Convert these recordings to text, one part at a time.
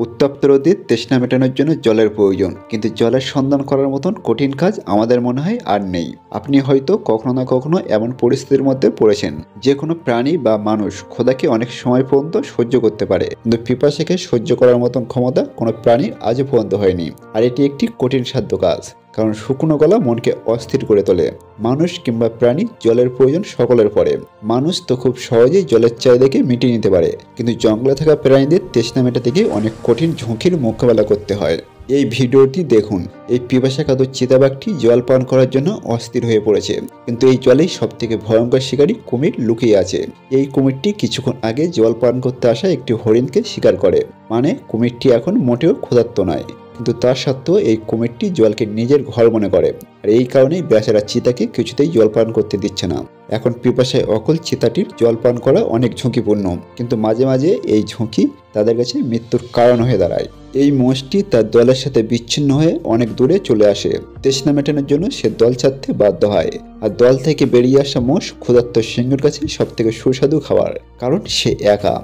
উত্তপ্ত রোদে তৃষ্ণা মেটানোর জন্য জলের প্রয়োজন, কিন্তু জলের সন্ধান করার মতন কঠিন কাজ আমাদের মনে হয় আর নেই। আপনি হয়তো কখনো না কখনো এমন পরিস্থিতির মধ্যে পড়েছেন যে কোনো প্রাণী বা মানুষ খোদাকে অনেক সময় পর্যন্ত সহ্য করতে পারে, কিন্তু পিপাসাকে সহ্য করার মতন ক্ষমতা কোনো প্রাণীর আজও পর্যন্ত হয়নি। আর এটি একটি কঠিন সাধ্য কাজ, কারণ শুকনো গলা মনকে অস্থির করে তোলে। মানুষ কিংবা প্রাণী জলের প্রয়োজন সকলের পড়ে। মানুষ তো খুব সহজেই জলের চাহিদাকে মিটিয়ে নিতে পারে, কিন্তু জঙ্গলে থাকা প্রাণীদের তৃষ্ণা মেটাতে গিয়ে অনেক কঠিন ঝুঁকির মোকাবেলা করতে হয়। এই ভিডিওটি দেখুন। এই পিপাসাকাতর চিতাবাঘটি জল পান করার জন্য অস্থির হয়ে পড়েছে, কিন্তু এই জলেই সব থেকে ভয়ঙ্কর শিকারী কুমির লুকিয়ে আছে। এই কুমিরটি কিছুক্ষণ আগে জল পান করতে আসা একটি হরিণকে শিকার করে, মানে কুমিরটি এখন মোটেও ক্ষুধার্ত নয়, কিন্তু তা সত্ত্বেও এই কুমিরটি জলকে নিজের ঘর মনে করে। আর এই কারণেই বেচারা চিতাকে কিছুতেই জল পান করতে দিচ্ছে না। এখন পিপাসায় অকল চিতাটির জল পান করা অনেক ঝুঁকিপূর্ণ, কিন্তু মাঝে মাঝে এই ঝুঁকি তাদের কাছে মৃত্যুর কারণ হয়ে দাঁড়ায়। এই মোষটি তার দলের সাথে বিচ্ছিন্ন হয়ে অনেক দূরে চলে আসে। তৃষ্ণা মেটানোর জন্য সে দল ছাড়তে বাধ্য হয়, আর দল থেকে বেরিয়ে আসা মোষ ক্ষুধার্ত সিংহের কাছে সব থেকে সুস্বাদু খাবার, কারণ সে একা।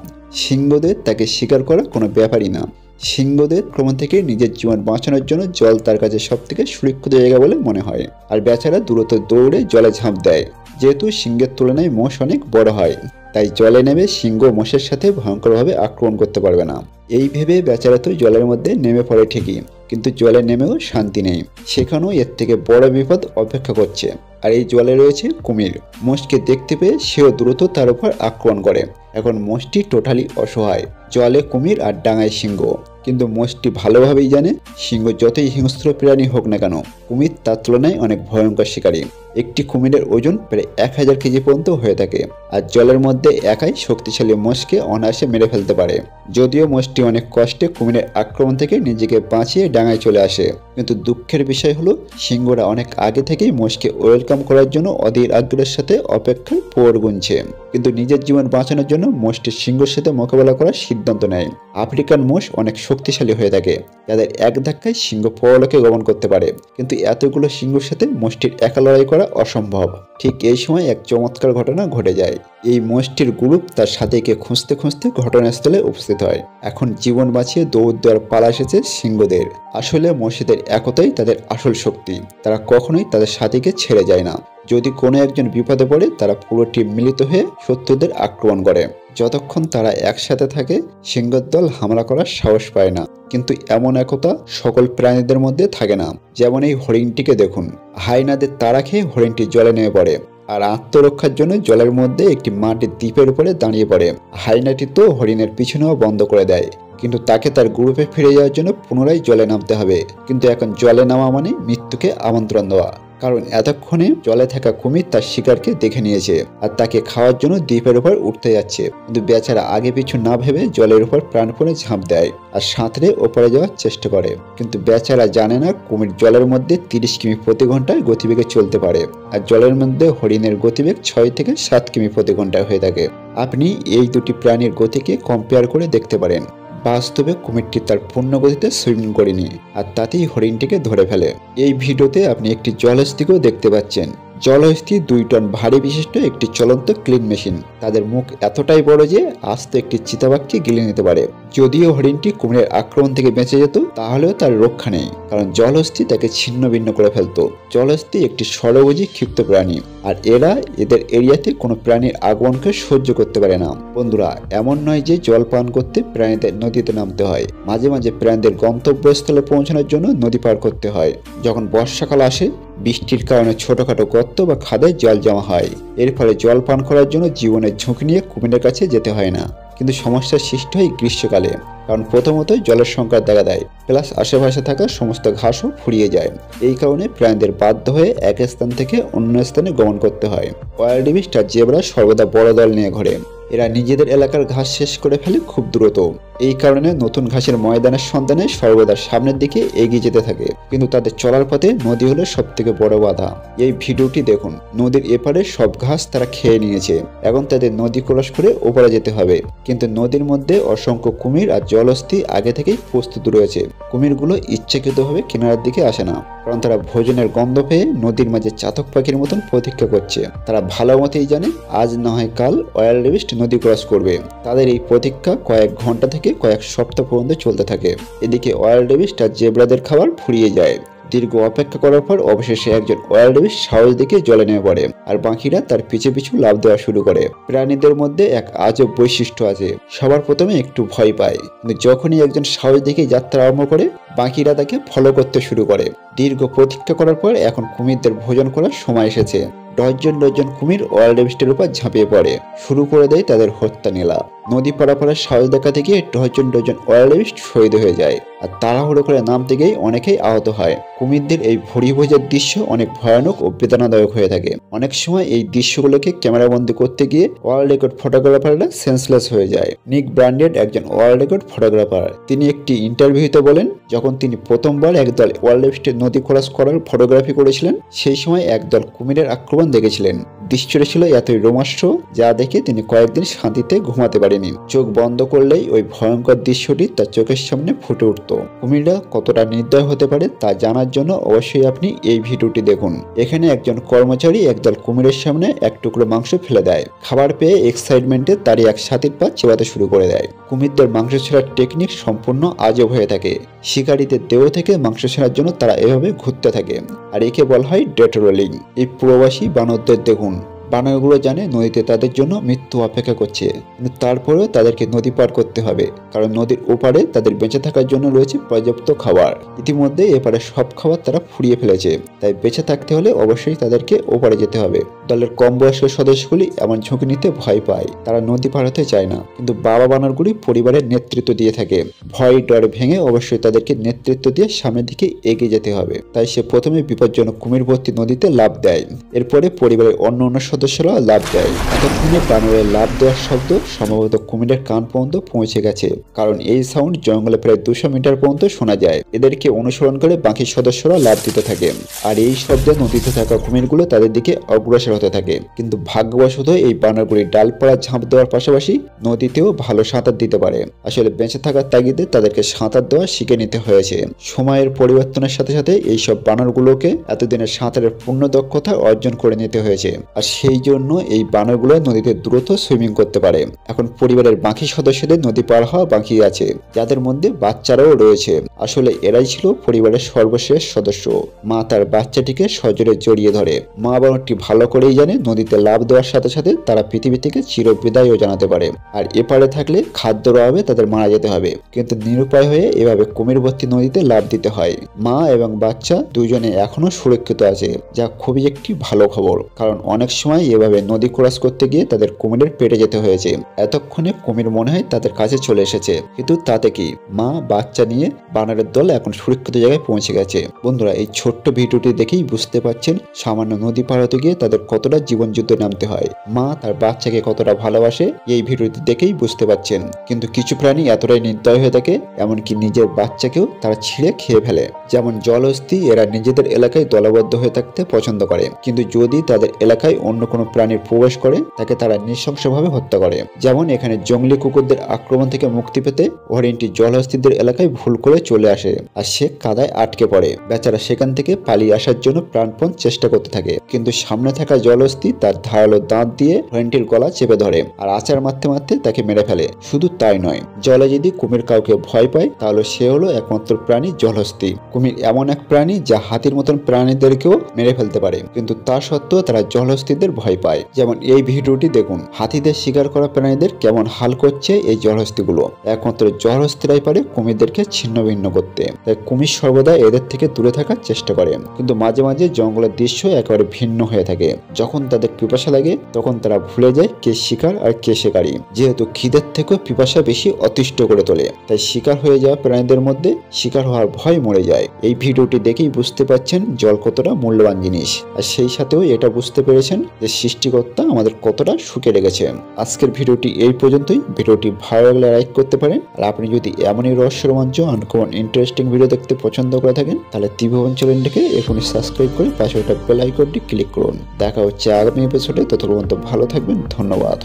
সিংহদের তাকে শিকার করা কোনো ব্যাপারই না। সিংহদের আক্রমণ থেকে নিজের জীবন বাঁচানোর জন্য জল তার কাছে সব থেকে সুরক্ষিত জায়গা বলে মনে হয়, আর বেচারা দ্রুত দৌড়ে জলে ঝাঁপ দেয়। যেহেতু সিংহের তুলনায় মোষ অনেক বড় হয়, তাই জলে নেমে সিংহ মোষের সাথে ভয়ঙ্করভাবে আক্রমণ করতে পারবে না। এই ভেবে বেচারা তো জলের মধ্যে নেমে পড়ে ঠিকই, কিন্তু জলে নেমেও শান্তি নেই। সেখানেও এর থেকে বড় বিপদ অপেক্ষা করছে। আর এই জলে রয়েছে কুমির। মোষকে দেখতে পেয়ে সেও দ্রুত তার উপর আক্রমণ করে। এখন মোষটি টোটালি অসহায়। জলে কুমির আর ডাঙায় সিংহ, কিন্তু মোষটি ভালোভাবেই জানে সিংহ যতই হিংস্র প্রাণী হোক না কেন, কুমির তার তুলনায় অনেক ভয়ঙ্কর শিকারী। একটি কুমিরের ওজন প্রায় 1000 কেজি পর্যন্ত হয়ে থাকে, আর জলের মধ্যে একাই শক্তিশালী মোষকে অনায়াসে মেরে ফেলতে পারে। যদিও মোষটি অনেক কষ্টে কুমিরের আক্রমণ থেকে নিজেকে বাঁচিয়ে ডাঙায় চলে আসে, কিন্তু দুঃখের বিষয় হলো সিংহরা অনেক আগে থেকেই মোষকে ওয়েলকাম করার জন্য অধীর আগ্রহের সাথে অপেক্ষায় পোড় গুনছে। কিন্তু নিজের জীবন বাঁচানোর জন্য মোষটি সিংহের সাথে মোকাবেলা করার সিদ্ধান্ত নেয়। আফ্রিকান মোষ অনেক শক্তিশালী হয়ে থাকে, যাদের এক ধাক্কায় সিংহ পরলোকে গমন করতে পারে, কিন্তু এতগুলো সিংহের সাথে মোষটির একা লড়াই করা অসম্ভব। ঠিক এই সময় এক চমৎকার ঘটনা ঘটে যায়। এই মোষটির গ্রুপ তার সাথীকে খুঁজতে খুঁজতে ঘটনাস্থলে উপস্থিত হয়। এখন জীবন বাঁচিয়ে দৌড় দেওয়ার পালা এসেছে সিংহদের। আসলে মোষেদের একতাই তাদের আসল শক্তি। তারা কখনোই তাদের সাথীকে ছেড়ে যায় না। যদি কোনো একজন বিপদে পড়ে, তারা পুরো টিম মিলিত হয়ে শত্রুদের আক্রমণ করে। যতক্ষণ তারা একসাথে থাকে, সিংহের দল হামলা করার সাহস পায় না। কিন্তু এমন একতা সকল প্রাণীদের মধ্যে থাকে না। যেমন এই হরিণটিকে দেখুন, হাইনাদের তাড়া খেয়ে হরিণটি জলে নেমে পড়ে, আর আত্মরক্ষার জন্য জলের মধ্যে একটি মাটির দ্বীপের উপরে দাঁড়িয়ে পড়ে। হাইনাটি তো হরিণের পিছনেও বন্ধ করে দেয়, কিন্তু তাকে তার গ্রুপে ফিরে যাওয়ার জন্য পুনরায় জলে নামতে হবে। কিন্তু এখন জলে নামা মানে মৃত্যুকে আমন্ত্রণ দেওয়া, কারণ এতক্ষণে জলে থাকা কুমির তার শিকারকে দেখে নিয়েছে আর তাকে খাওয়ার জন্য দ্বীপের উপর উঠতে যাচ্ছে। কিন্তু বেচারা আগে পিছু না ভেবে জলের উপর প্রাণপণে ঝাঁপ দেয় আর সাঁতরে ওপরে যাওয়ার চেষ্টা করে। কিন্তু বেচারা জানে না কুমির জলের মধ্যে 30 কিমি প্রতি ঘন্টায় গতিবেগে চলতে পারে, আর জলের মধ্যে হরিণের গতিবেগ 6 থেকে 7 কিমি প্রতি ঘন্টায় হয়ে থাকে। আপনি এই দুটি প্রাণীর গতিকে কম্পেয়ার করে দেখতে পারেন। বাস্তবে কুমিরটি তার পূর্ণ গতিতে সুইমিং করেনি, আর তাতেই হরিণটিকে ধরে ফেলে। এই ভিডিওতে আপনি একটি জলহস্তিকেও দেখতে পাচ্ছেন। জলহস্তি 2 টন ভারী বিশিষ্ট একটি চলন্ত ক্লিন মেশিন। তাদের মুখ এতটাই বড় যে আস্ত একটি চিতাবাঘকে গিলে নিতে পারে। যদিও হরিণটি কুমিরের আক্রমণ থেকে বেঁচে যেত, তাহলেও তার রক্ষা নেই, কারণ জলহস্তি তাকে ছিন্ন ভিন্ন করে ফেলতো। জলহস্তি একটি ষড়ভুজি ক্ষিপ্ত প্রাণী, আর এরা এদের এরিয়াতে কোনো প্রাণীর আগমনকে সহ্য করতে পারে না। বন্ধুরা, এমন নয় যে জল পান করতে প্রাণীদের নদীতে নামতে হয়। মাঝে মাঝে প্রাণীদের গন্তব্যস্থলে পৌঁছানোর জন্য নদী পার করতে হয়। যখন বর্ষাকাল আসে, বৃষ্টির কারণে ছোটখাটো গর্ত বা খাদে জল জমা হয়। এর ফলে জল পান করার জন্য জীবনের ঝুঁকি নিয়ে কুমিরের কাছে যেতে হয় না। কিন্তু সমস্যার সৃষ্টি হয় গ্রীষ্মকালে, কারণ প্রথমত জলের সংকট দেখা দেয়, প্লাস আশেপাশে থাকা সমস্ত ঘাসও ফুরিয়ে যায়। এই কারণে প্রাণীদের বাধ্য হয়ে এক স্থান থেকে অন্য স্থানে গমন করতে হয়। ওয়াইল্ড বিস্ট আর জেব্রা সর্বদা বড় দল নিয়ে ঘোরে। এরা নিজেদের এলাকার ঘাস শেষ করে ফেলে খুব দ্রুত। এই কারণে নতুন ঘাসের ময়দানের সন্ধানে সর্বদা সামনের দিকে এগিয়ে যেতে থাকে। কিন্তু তাদের চলার পথে নদী হলো সব থেকে বড় বাধা। এই ভিডিওটি দেখুন। নদীর এপারে সব ঘাস তারা খেয়ে নিয়েছে। এখন তাদের নদী ক্রস করে ওপারে যেতে হবে। কিন্তু নদীর মধ্যে অসংখ্য কুমির আর জলহস্তি আগে থেকেই প্রস্তুত রয়েছে। কুমিরগুলো ইচ্ছাকৃতভাবে কিনারার দিকে আসে না, কারণ তারা ভোজনের গন্ধ পেয়ে নদীর মাঝে চাতক পাখির মতন প্রতীক্ষা করছে। তারা ভালো মতেই জানে আজ না হয় কাল ওয়াইল্ড বিস্ট নদী ক্রস করবে। তাদের এই প্রতীক্ষা কয়েক ঘন্টা থেকে কয়েক সপ্তাহ পর্যন্ত চলতে থাকে। এদিকে ওয়াইল্ড বিস্ট আর জেব্রাদের খাবার ফুরিয়ে যায়। দীর্ঘ অপেক্ষা করার পর অবশেষে একজন ওয়াইল্ড বিস্ট সাহস দেখে জলে নেমে পড়ে, আর বাকিরা তার পিছু পিছু লাফ দেওয়া শুরু করে। প্রাণীদের মধ্যে এক আজব বৈশিষ্ট্য আছে, সবার প্রথমে একটু ভয় পায়, কিন্তু যখনই একজন সাহস দেখে যাত্রা আরম্ভ করে বাকিরা তাকে ফলো করতে শুরু করে। দীর্ঘ প্রতীক্ষা করার পর এখন কুমিরদের ভোজন করার সময় এসেছে। ডজন ডজন কুমির ওয়াইল্ড বিস্টের উপর ঝাঁপিয়ে পড়ে, শুরু করে দেয় তাদের হত্যা নীলা। নদী পারাপারের সাহস দেখাতে গিয়ে ডজন ডজন ওয়াইল্ড বিস্ট শহীদ হয়ে যায়, আর তাড়াহুড়ো করে নামতে গিয়ে অনেকেই আহত হয়। কুমিরদের এই ভুড়ি ভোজের দৃশ্য অনেক ভয়ানক ও বেদনাদায়ক হয়ে থাকে। অনেক সময় এই দৃশ্যগুলোকে ক্যামেরাবন্দি করতে গিয়ে ওয়ার্ল্ড রেকর্ড ফটোগ্রাফাররা সেন্সলেস হয়ে যায়। নিক ব্র্যান্ডেড একজন ওয়ার্ল্ড রেকর্ড ফটোগ্রাফার। তিনি একটি ইন্টারভিউতে বলেন, যখন তিনি প্রথমবার একদল ওয়াইল্ড বিস্টের নদী ক্রস করার ফটোগ্রাফি করেছিলেন, সেই সময় একদল কুমিরের আক্রমণ দেখেছিলেন। দৃশ্যটা ছিল এতই রোমাঞ্চ যা দেখে তিনি কয়েকদিন শান্তিতে ঘুমাতে পারেনি। চোখ বন্ধ করলেই ওই ভয়ঙ্কর দৃশ্যটি তার চোখের সামনে ফুটে উঠত। কুমিররা কতটা নির্দয় হতে পারে তা জানার জন্য অবশ্যই আপনি এই ভিডিওটি দেখুন। এখানে একজন কর্মচারী একদল কুমিরের সামনে এক টুকরো মাংস ফেলে দেয়। খাবার পেয়ে এক্সাইটমেন্টে তারই এক সাথীর পা চেবাতে শুরু করে দেয়। কুমিরদের মাংস ছেঁড়ার টেকনিক সম্পূর্ণ আজব হয়ে থাকে। শিকারীদের দেহ থেকে মাংস ছেঁড়ার জন্য তারা এভাবে ঘুরতে থাকে, আর একে বলা হয় ডেথ রোলিং। এই প্রবাসী বানরদের দেখুন, বানরগুলো জানে নদীতে তাদের জন্য মৃত্যু অপেক্ষা করছে, কিন্তু তারপরেও তাদেরকে নদী পার করতে হবে, কারণ নদীর ওপারে তাদের বেঁচে থাকার জন্য রয়েছে পর্যাপ্ত খাবার। ইতিমধ্যে এপারে সব খাবার তারা ফুরিয়ে ফেলেছে, তাই বেঁচে থাকতে হলে অবশ্যই তাদেরকে ওপারে যেতে হবে। দলের কম বয়স্ক সদস্যগুলি এমন ঝুঁকি নিতে ভয় পায়, তারা নদী পার হতে চায় না, কিন্তু বাবা বানরগুলি পরিবারের নেতৃত্ব দিয়ে থাকে। ভয় ডর ভেঙে অবশ্যই তাদেরকে নেতৃত্ব দিয়ে সামনের দিকে এগিয়ে যেতে হবে। তাই সে প্রথমে বিপজ্জনক কুমির ভর্তি নদীতে লাফ দেয়, এরপরে পরিবারের অন্য সদস্যরা লাফ দেয়। এতক্ষণে বানরের লাফ দেওয়ার শব্দ সম্ভবত কুমিরের কান পর্যন্ত পৌঁছে গেছে, কারণ এই সাউন্ড জঙ্গলে প্রায় 200 মিটার পর্যন্ত শোনা যায়। এদেরকে অনুসরণ করে বাকি সদস্যরা লাফ দিতে থাকে, আর এই শব্দে নদীতে থাকা কুমিরগুলো তাদের দিকে অগ্রসর হতে থাকে। কিন্তু ভাগ্যবশত এই বানরগুলি ডালপাড়া ঝাঁপ দেওয়ার পাশাপাশি নদীতেও ভালো সাঁতার দিতে পারে। আসলে বেঁচে থাকার তাগিদে তাদেরকে সাঁতার দেওয়া শিখে নিতে হয়েছে। সময়ের পরিবর্তনের সাথে সাথে এইসব বানরগুলোকে এতদিনের সাঁতারের পূর্ণ দক্ষতা অর্জন করে নিতে হয়েছে, আর সেই জন্য এই বানরগুলো নদীতে দ্রুত সুইমিং করতে পারে। এখন পরিবারের বাকি সদস্যদের নদী পার হওয়া বাকি আছে, যাদের মধ্যে বাচ্চারাও রয়েছে। আসলে এরাই ছিল পরিবারের সর্বশেষ সদস্য। মা তার বাচ্চাটিকে সজোরে জড়িয়ে ধরে। মা বানরটি ভালো করেই জানে নদীতে লাফ দেওয়ার সাথে সাথে তারা পৃথিবী থেকে চিরবিদায়ও জানাতে পারে, আর এপারে থাকলে খাদ্যর অভাবে তাদের মারা যেতে হবে। কিন্তু নিরুপায় হয়ে এভাবে কুমির ভর্তি নদীতে লাফ দিতে হয়। মা এবং বাচ্চা দুজনে এখনো সুরক্ষিত আছে, যা খুবই একটি ভালো খবর, কারণ অনেক সময় এভাবে নদী ক্রস করতে গিয়ে তাদের কুমিরের পেটে যেতে হয়েছে। এতক্ষণে কুমির মনে হয় তাদের কাছে চলে এসেছে, কিন্তু তাতে কি, মা বাচ্চা নিয়ে বানরের দল এখন সুরক্ষিত জায়গায় পৌঁছে গেছে। বন্ধুরা, এই ছোট্ট ভিডিওটি দেখেই বুঝতে পারছেন সামান্য নদী পার হতে গিয়ে তাদের কতটা জীবন যুদ্ধে নামতে হয়। মা তার বাচ্চাকে কতটা ভালোবাসে এই ভিডিওটি দেখেই বুঝতে পারছেন। কিন্তু কিছু প্রাণী এতটাই নির্দয় হয়ে থাকে, এমনকি নিজের বাচ্চাকেও তারা ছিঁড়ে খেয়ে ফেলে। যেমন জলহস্তী, এরা নিজেদের এলাকায় দলবদ্ধ হয়ে থাকতে পছন্দ করে, কিন্তু যদি তাদের এলাকায় অন্য কোনো প্রাণীর প্রবেশ করে তাকে তারা নৃশংসভাবে হত্যা করে। যেমন এখানে জঙ্গলি কুকুরদের আক্রমণ থেকে মুক্তি পেতে হরিণটি জলহস্তীদের এলাকায় ভুল করে চলে আসে, আর সে কাদায় আটকে পড়ে। বেচারা সেখান থেকে পালিয়ে আসার জন্য প্রাণপণ চেষ্টা করতে থাকে, কিন্তু সামনে থাকা জলহস্তী তার ধারালো দাঁত দিয়ে হরিণটির গলা চেপে ধরে আর আচার মারতে মারতে তাকে মেরে ফেলে। শুধু তাই নয়, জলে যদি কুমির কাউকে ভয় পায় তাহলে সে হলো একমাত্র প্রাণী জলহস্তী। কুমির এমন এক প্রাণী যা হাতির মতন প্রাণীদেরকেও মেরে ফেলতে পারে, কিন্তু তা সত্ত্বেও তারা জলহস্তীদের ভয় পায়। যেমন এই ভিডিওটি দেখুন, হাতিদের শিকার করা প্রাণীদের কেমন হাল করছে এই জলহস্তীগুলো। একমাত্র জলহস্তীরাই পারে কুমিরদেরকে ছিন্ন ভিন্ন করতে, তাই কুমির সর্বদা এদের থেকে দূরে থাকার চেষ্টা করে। কিন্তু মাঝে মাঝে জঙ্গলের দৃশ্য একেবারে ভিন্ন হয়ে থাকে। যখন তাদের পিপাসা লাগে তখন তারা ভুলে যায় কে শিকার আর কে শিকারী। যেহেতু খিদের থেকেও পিপাসা বেশি অতিষ্ঠ করে তোলে, তাই শিকার হয়ে যাওয়া প্রাণীদের মধ্যে শিকার হওয়ার ভয় মরে যায়। এই ভিডিওটি দেখেই বুঝতে পারছেন জল কতটা মূল্যবান জিনিস, আর সেই সাথেও এটা বুঝতে পেরেছেন যে সৃষ্টিকর্তা আমাদের কতটা সুখে রেখেছে। আজকের ভিডিওটি এই পর্যন্তই। ভিডিওটি ভালো লাগলে লাইক করতে পারেন, আর আপনি যদি এমনই রহস্য রোমাঞ্চ আনকমন ইন্টারেস্টিং ভিডিও দেখতে পছন্দ করে থাকেন তাহলে ত্রিভুবন চ্যানেলটিকে এখনই সাবস্ক্রাইব করে পাশে একটা বেল আইকনটি ক্লিক করুন। দেখা হচ্ছে আগামী এপিসোডে, ততক্ষণ পর্যন্ত ভালো থাকবেন। ধন্যবাদ।